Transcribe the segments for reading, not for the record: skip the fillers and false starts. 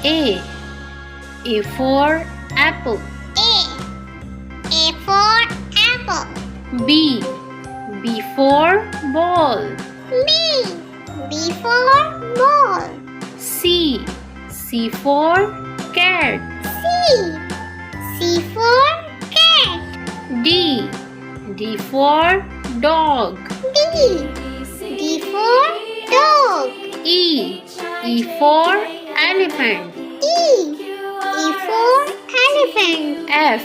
A. A for apple. A for apple. B. B for ball. B. B for ball. C. C for cat. C. C for cat. D. D for dog. D. D for dog. E. E for elephant. E. E for elephant. F.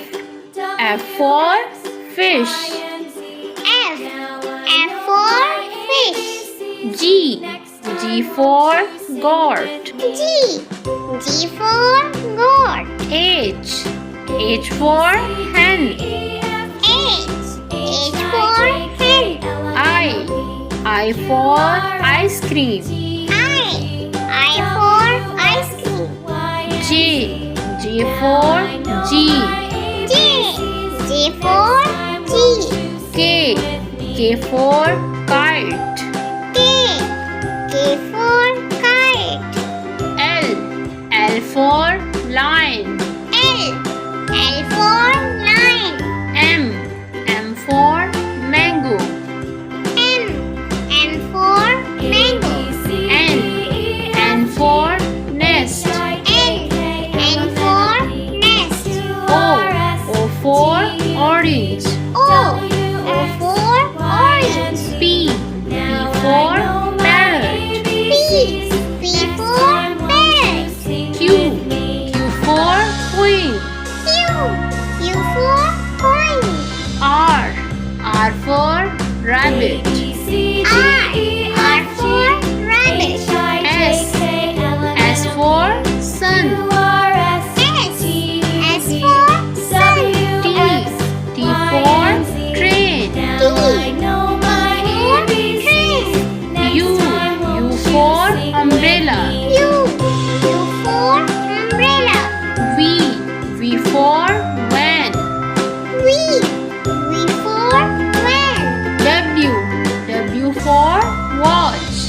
F for fish. F. F for fish. G. G for goat. G. G for goat. H. H for hen. H. H for hen. I for ice cream. I for ice cream. J. J for G. J. J for G. K. K for kite. K. K for kite. L. L for lion. L. L for lion. M. M for mango. M. M for mango. N. N for nest. N. N for nest. O. O for orange. O. O for orange. P. P for parrot. P. P for parrot. Q. Q for queen. Q. Q for coin. R. R for rabbit. R. R for rabbit. S. S for sun. S. S for sun. T. T for train. U. U for umbrella. U. U for umbrella. V. V for van. V. V for van. W. W for watch.